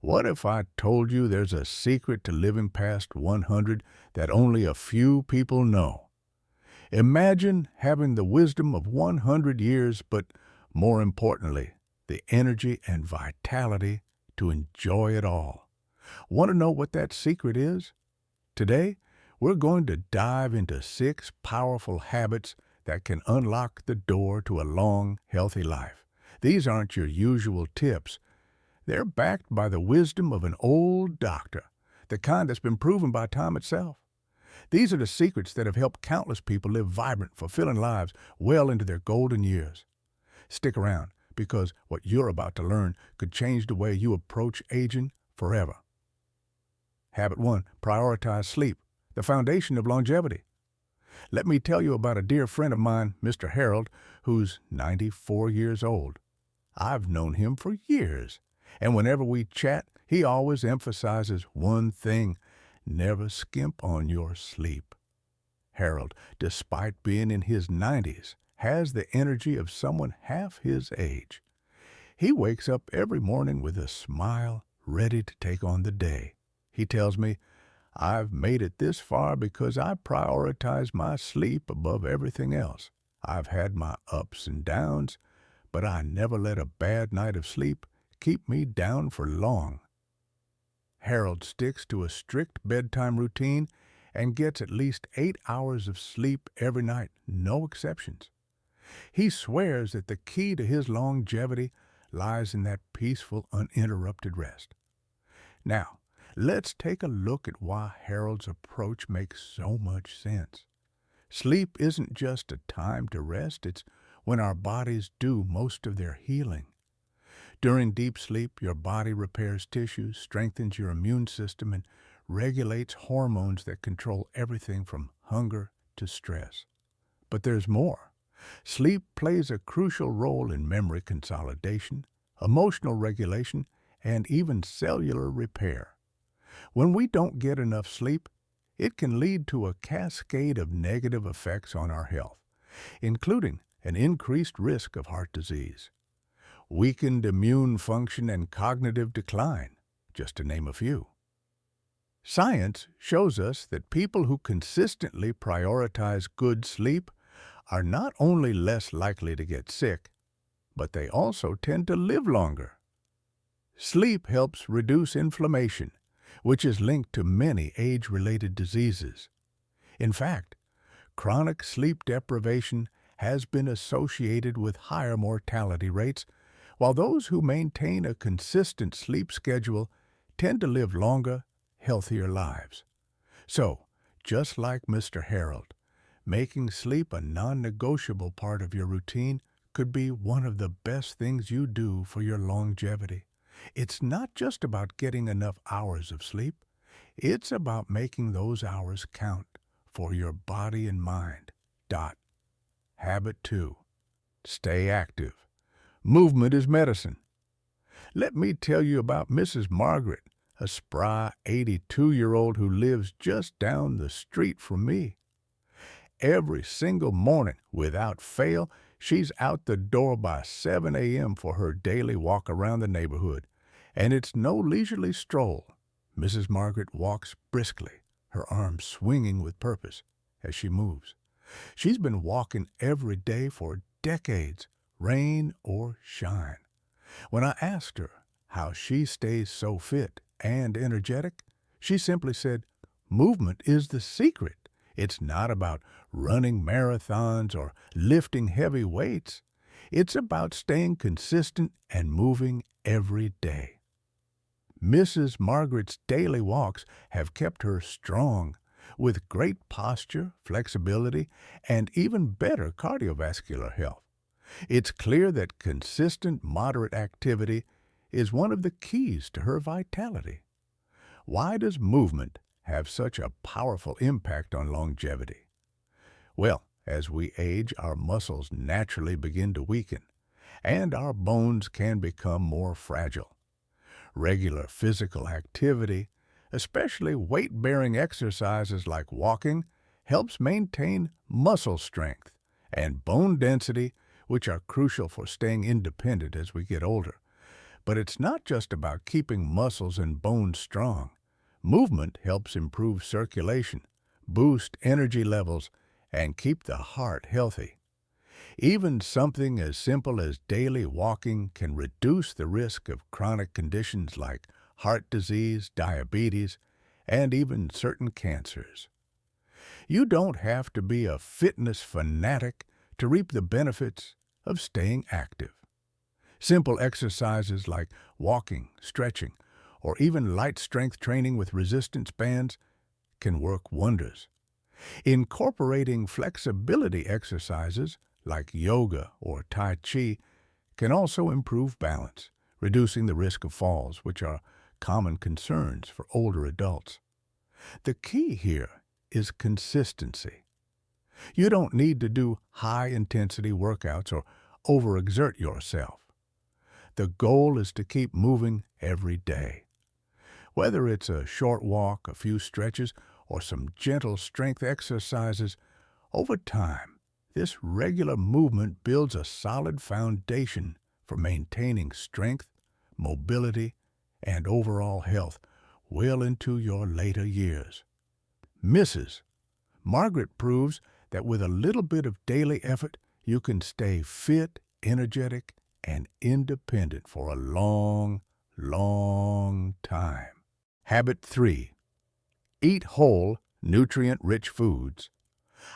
What if I told you there's a secret to living past 100 that only a few people know? Imagine having the wisdom of 100 years, but more importantly, the energy and vitality to enjoy it all. Want to know what that secret is? Today, we're going to dive into 6 powerful habits that can unlock the door to a long, healthy life. These aren't your usual tips. They're backed by the wisdom of an old doctor, the kind that's been proven by time itself. These are the secrets that have helped countless people live vibrant, fulfilling lives well into their golden years. Stick around, because what you're about to learn could change the way you approach aging forever. Habit 1. Prioritize sleep, the foundation of longevity. Let me tell you about a dear friend of mine, Mr. Harold, who's 94 years old. I've known him for years, and whenever we chat, he always emphasizes one thing: never skimp on your sleep. Harold, despite being in his 90s, has the energy of someone half his age. He wakes up every morning with a smile, ready to take on the day. He tells me, "I've made it this far because I prioritize my sleep above everything else. I've had my ups and downs, but I never let a bad night of sleep keep me down for long." Harold sticks to a strict bedtime routine and gets at least 8 hours of sleep every night, no exceptions. He swears that the key to his longevity lies in that peaceful, uninterrupted rest. Now, let's take a look at why Harold's approach makes so much sense. Sleep isn't just a time to rest, it's when our bodies do most of their healing. During deep sleep, your body repairs tissues, strengthens your immune system, and regulates hormones that control everything from hunger to stress. But there's more. Sleep plays a crucial role in memory consolidation, emotional regulation, and even cellular repair. When we don't get enough sleep, it can lead to a cascade of negative effects on our health, including an increased risk of heart disease, weakened immune function, and cognitive decline, just to name a few. Science shows us that people who consistently prioritize good sleep are not only less likely to get sick, but they also tend to live longer. Sleep helps reduce inflammation, which is linked to many age-related diseases. In fact, chronic sleep deprivation has been associated with higher mortality rates, while those who maintain a consistent sleep schedule tend to live longer, healthier lives. So, just like Mr. Harold, making sleep a non-negotiable part of your routine could be one of the best things you do for your longevity. It's not just about getting enough hours of sleep. It's about making those hours count for your body and mind. Habit 2. Stay active. Movement is medicine. Let me tell you about Mrs. Margaret, a spry 82-year-old who lives just down the street from me. Every single morning, without fail, she's out the door by 7 a.m. for her daily walk around the neighborhood, and it's no leisurely stroll. Mrs. Margaret walks briskly, her arms swinging with purpose as she moves. She's been walking every day for decades, rain or shine. When I asked her how she stays so fit and energetic, she simply said, "Movement is the secret. It's not about running marathons or lifting heavy weights. It's about staying consistent and moving every day." Mrs. Margaret's daily walks have kept her strong, with great posture, flexibility, and even better cardiovascular health. It's clear that consistent, moderate activity is one of the keys to her vitality. Why does movement have such a powerful impact on longevity? Well, as we age, our muscles naturally begin to weaken, and our bones can become more fragile. Regular physical activity, especially weight-bearing exercises like walking, helps maintain muscle strength and bone density, which are crucial for staying independent as we get older. But it's not just about keeping muscles and bones strong. Movement helps improve circulation, boost energy levels, and keep the heart healthy. Even something as simple as daily walking can reduce the risk of chronic conditions like heart disease, diabetes, and even certain cancers. You don't have to be a fitness fanatic to reap the benefits of staying active. Simple exercises like walking, stretching, or even light strength training with resistance bands can work wonders. Incorporating flexibility exercises like yoga or Tai Chi can also improve balance, reducing the risk of falls, which are common concerns for older adults. The key here is consistency. You don't need to do high-intensity workouts or overexert yourself. The goal is to keep moving every day. Whether it's a short walk, a few stretches, or some gentle strength exercises, over time, this regular movement builds a solid foundation for maintaining strength, mobility, and overall health well into your later years. Mrs. Margaret proves that with a little bit of daily effort, you can stay fit, energetic, and independent for a long, long time. Habit 3. Eat whole, nutrient-rich foods.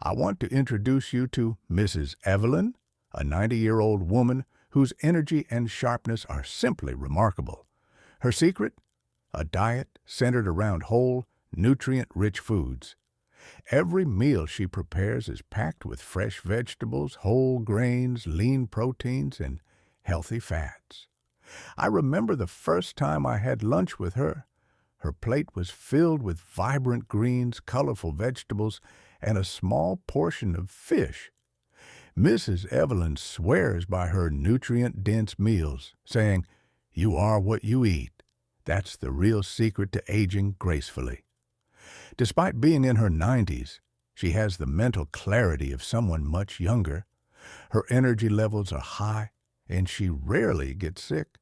I want to introduce you to Mrs. Evelyn, a 90-year-old woman whose energy and sharpness are simply remarkable. Her secret? A diet centered around whole, nutrient-rich foods. Every meal she prepares is packed with fresh vegetables, whole grains, lean proteins, and healthy fats. I remember the first time I had lunch with her. Her plate was filled with vibrant greens, colorful vegetables, and a small portion of fish. Mrs. Evelyn swears by her nutrient-dense meals, saying, "You are what you eat." That's the real secret to aging gracefully. Despite being in her 90s, she has the mental clarity of someone much younger. Her energy levels are high, and she rarely gets sick.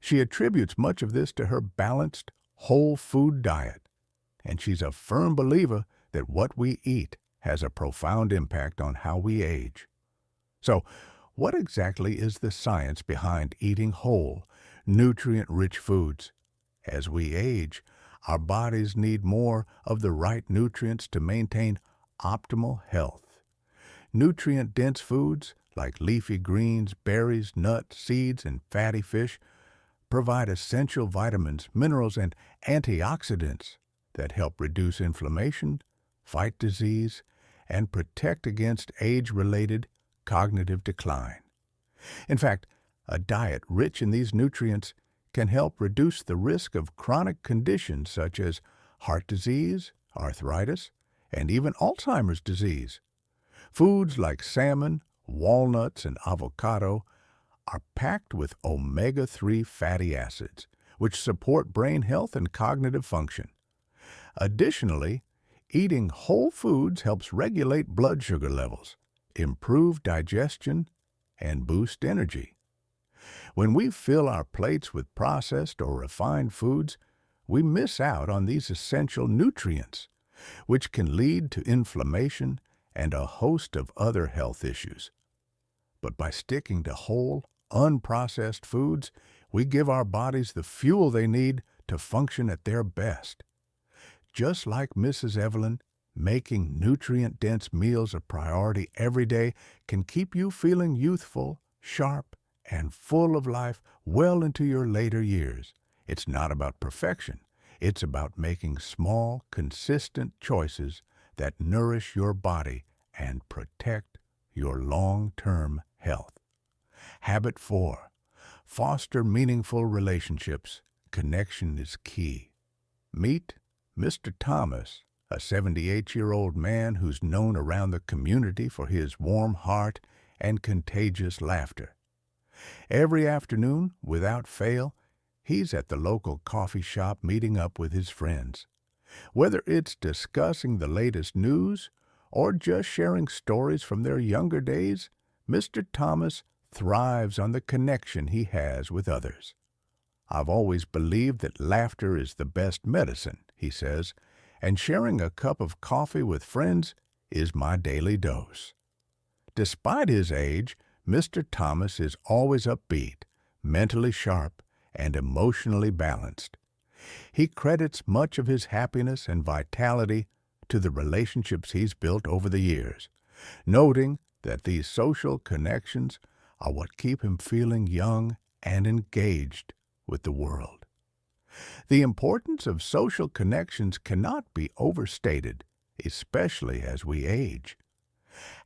She attributes much of this to her balanced, whole food diet, and she's a firm believer that what we eat has a profound impact on how we age. So, what exactly is the science behind eating whole, nutrient-rich foods? As we age, our bodies need more of the right nutrients to maintain optimal health. Nutrient-dense foods like leafy greens, berries, nuts, seeds, and fatty fish provide essential vitamins, minerals, and antioxidants that help reduce inflammation, fight disease, and protect against age-related cognitive decline. In fact, a diet rich in these nutrients can help reduce the risk of chronic conditions such as heart disease, arthritis, and even Alzheimer's disease. Foods like salmon, walnuts, and avocado are packed with omega-3 fatty acids, which support brain health and cognitive function. Additionally, eating whole foods helps regulate blood sugar levels, improve digestion, and boost energy. When we fill our plates with processed or refined foods, we miss out on these essential nutrients, which can lead to inflammation and a host of other health issues. But by sticking to whole, unprocessed foods, we give our bodies the fuel they need to function at their best. Just like Mrs. Evelyn, making nutrient-dense meals a priority every day can keep you feeling youthful, sharp, and full of life well into your later years. It's not about perfection. It's about making small, consistent choices that nourish your body and protect your long-term health. Habit 4. Foster meaningful relationships. Connection is key. Meet Mr. Thomas, a 78-year-old man who's known around the community for his warm heart and contagious laughter. Every afternoon, without fail, he's at the local coffee shop meeting up with his friends. Whether it's discussing the latest news or just sharing stories from their younger days, Mr. Thomas thrives on the connection he has with others. I've always believed that laughter is the best medicine, he says, and sharing a cup of coffee with friends is my daily dose. Despite his age, Mr. Thomas is always upbeat, mentally sharp, and emotionally balanced. He credits much of his happiness and vitality to the relationships he's built over the years, noting that these social connections are what keep him feeling young and engaged with the world. The importance of social connections cannot be overstated, especially as we age.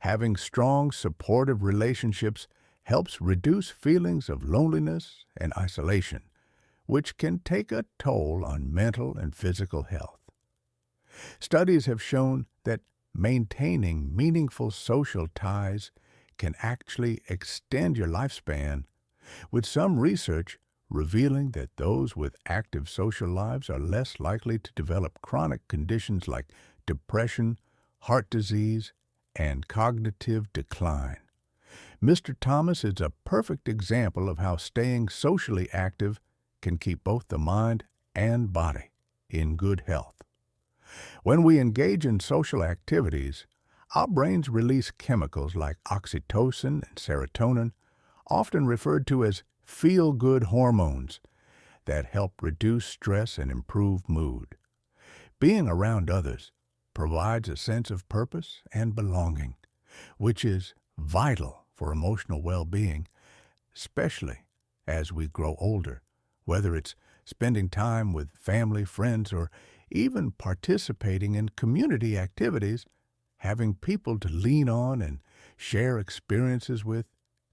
Having strong, supportive relationships helps reduce feelings of loneliness and isolation, which can take a toll on mental and physical health. Studies have shown that maintaining meaningful social ties can actually extend your lifespan, with some research revealing that those with active social lives are less likely to develop chronic conditions like depression, heart disease, and cognitive decline. Mr. Thomas is a perfect example of how staying socially active can keep both the mind and body in good health. When we engage in social activities, our brains release chemicals like oxytocin and serotonin, often referred to as feel-good hormones, that help reduce stress and improve mood. Being around others provides a sense of purpose and belonging, which is vital for emotional well-being, especially as we grow older, whether it's spending time with family, friends, or even participating in community activities. Having people to lean on and share experiences with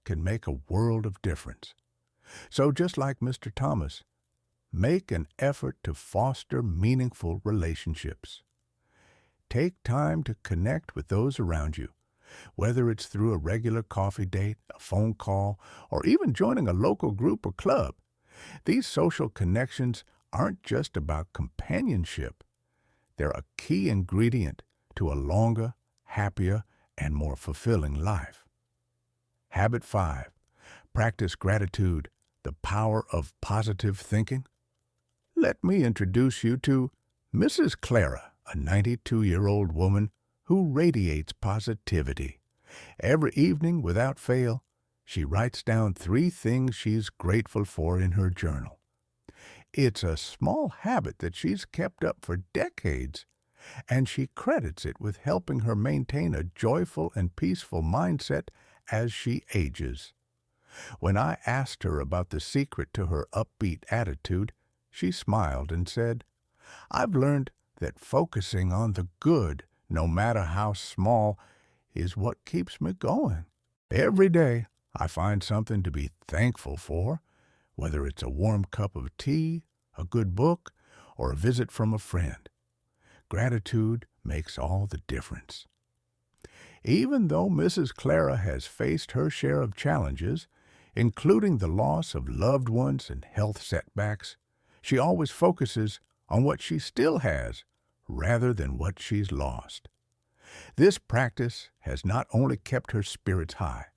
can make a world of difference. So just like Mr. Thomas, make an effort to foster meaningful relationships. Take time to connect with those around you, whether it's through a regular coffee date, a phone call, or even joining a local group or club. These social connections aren't just about companionship. They're a key ingredient to a longer, happier, and more fulfilling life. Habit 5. Practice gratitude, the power of positive thinking. Let me introduce you to Mrs. Clara, a 92-year-old woman who radiates positivity. Every evening, without fail, she writes down 3 things she's grateful for in her journal. It's a small habit that she's kept up for decades, and she credits it with helping her maintain a joyful and peaceful mindset as she ages. When I asked her about the secret to her upbeat attitude, she smiled and said, "I've learned that focusing on the good, no matter how small, is what keeps me going. Every day, I find something to be thankful for, whether it's a warm cup of tea, a good book, or a visit from a friend. Gratitude makes all the difference." Even though Mrs. Clara has faced her share of challenges, including the loss of loved ones and health setbacks, she always focuses on what she still has rather than what she's lost. This practice has not only kept her spirits high,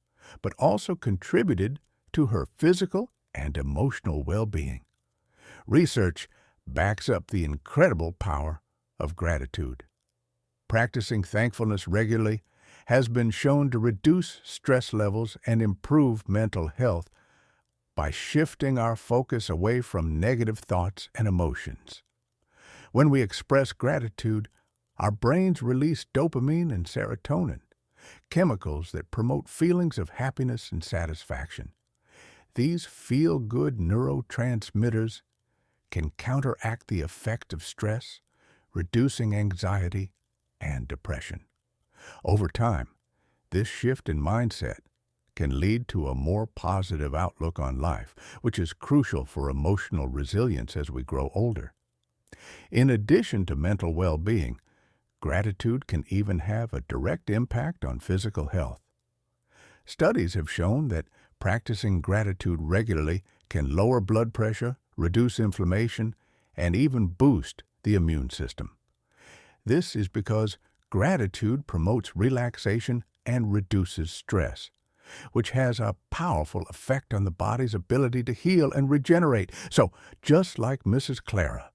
but also contributed to her physical and emotional well-being. Research backs up the incredible power of gratitude. Practicing thankfulness regularly has been shown to reduce stress levels and improve mental health by shifting our focus away from negative thoughts and emotions. When we express gratitude, our brains release dopamine and serotonin, chemicals that promote feelings of happiness and satisfaction. These feel-good neurotransmitters can counteract the effect of stress, reducing anxiety and depression. Over time, this shift in mindset can lead to a more positive outlook on life, which is crucial for emotional resilience as we grow older. In addition to mental well-being, gratitude can even have a direct impact on physical health. Studies have shown that practicing gratitude regularly can lower blood pressure, reduce inflammation, and even boost the immune system. This is because gratitude promotes relaxation and reduces stress, which has a powerful effect on the body's ability to heal and regenerate. So, just like Mrs. Clara,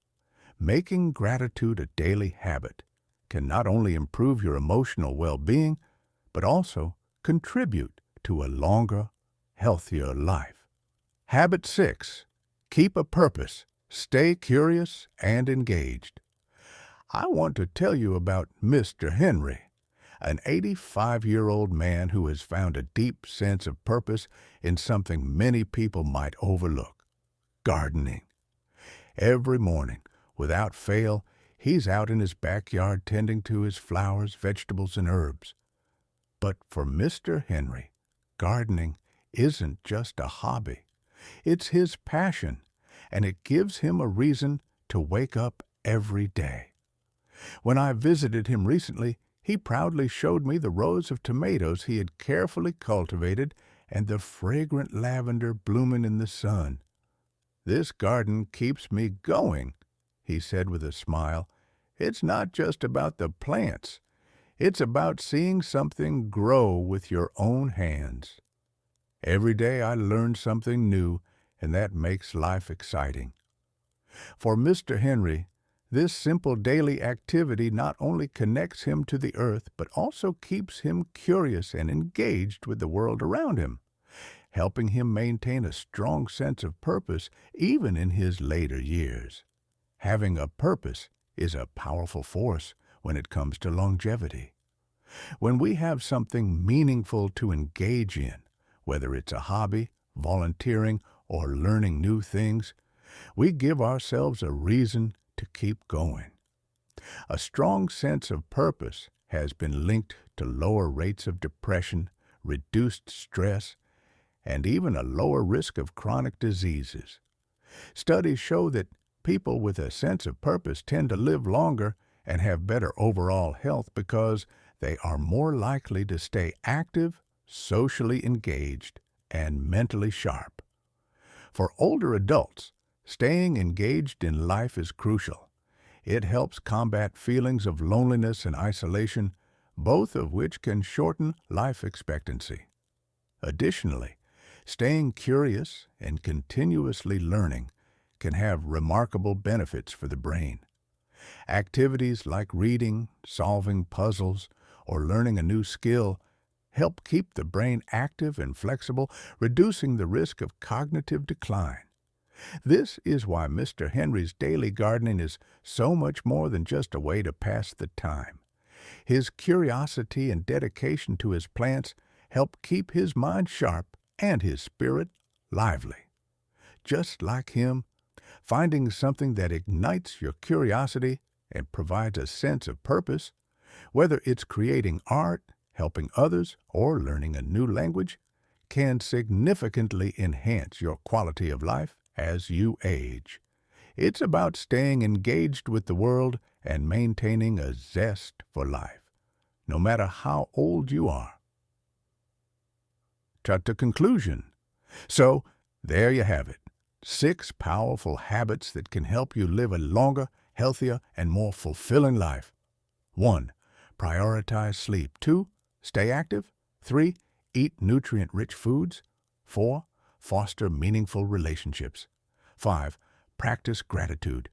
making gratitude a daily habit can not only improve your emotional well-being, but also contribute to a longer, healthier life. Habit 6. Keep a purpose. Stay curious and engaged. I want to tell you about Mr. Henry, an 85-year-old man who has found a deep sense of purpose in something many people might overlook: gardening. Every morning, without fail, he's out in his backyard tending to his flowers, vegetables, and herbs. But for Mr. Henry, gardening isn't just a hobby. It's his passion, and it gives him a reason to wake up every day. When I visited him recently, he proudly showed me the rows of tomatoes he had carefully cultivated and the fragrant lavender blooming in the sun. "This garden keeps me going," he said with a smile. "It's not just about the plants. It's about seeing something grow with your own hands." Every day I learn something new, and that makes life exciting. For Mr. Henry, this simple daily activity not only connects him to the earth, but also keeps him curious and engaged with the world around him, helping him maintain a strong sense of purpose even in his later years. Having a purpose is a powerful force when it comes to longevity. When we have something meaningful to engage in, whether it's a hobby, volunteering, or learning new things, we give ourselves a reason to keep going. A strong sense of purpose has been linked to lower rates of depression, reduced stress, and even a lower risk of chronic diseases. Studies show that people with a sense of purpose tend to live longer and have better overall health because they are more likely to stay active, socially engaged, and mentally sharp. For older adults, staying engaged in life is crucial. It helps combat feelings of loneliness and isolation, both of which can shorten life expectancy. Additionally, staying curious and continuously learning can have remarkable benefits for the brain. Activities like reading, solving puzzles, or learning a new skill help keep the brain active and flexible, reducing the risk of cognitive decline. This is why Mr. Henry's daily gardening is so much more than just a way to pass the time. His curiosity and dedication to his plants help keep his mind sharp and his spirit lively. Just like him, finding something that ignites your curiosity and provides a sense of purpose, whether it's creating art, helping others, or learning a new language, can significantly enhance your quality of life as you age. It's about staying engaged with the world and maintaining a zest for life, no matter how old you are. To conclusion. So, there you have it. 6 powerful habits that can help you live a longer, healthier, and more fulfilling life. 1. Prioritize sleep. 2. Stay active. 3. Eat nutrient-rich foods. 4. Foster meaningful relationships. 5. Practice gratitude.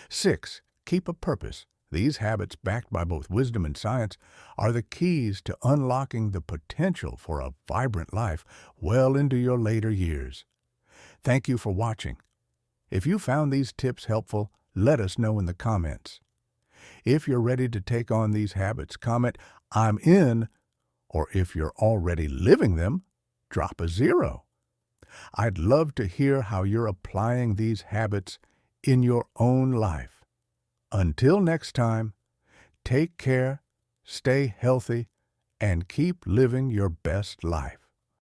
6. Keep a purpose. These habits, backed by both wisdom and science, are the keys to unlocking the potential for a vibrant life well into your later years. Thank you for watching. If you found these tips helpful, let us know in the comments. If you're ready to take on these habits, comment, "I'm in," or if you're already living them, drop a 0. I'd love to hear how you're applying these habits in your own life. Until next time, take care, stay healthy, and keep living your best life.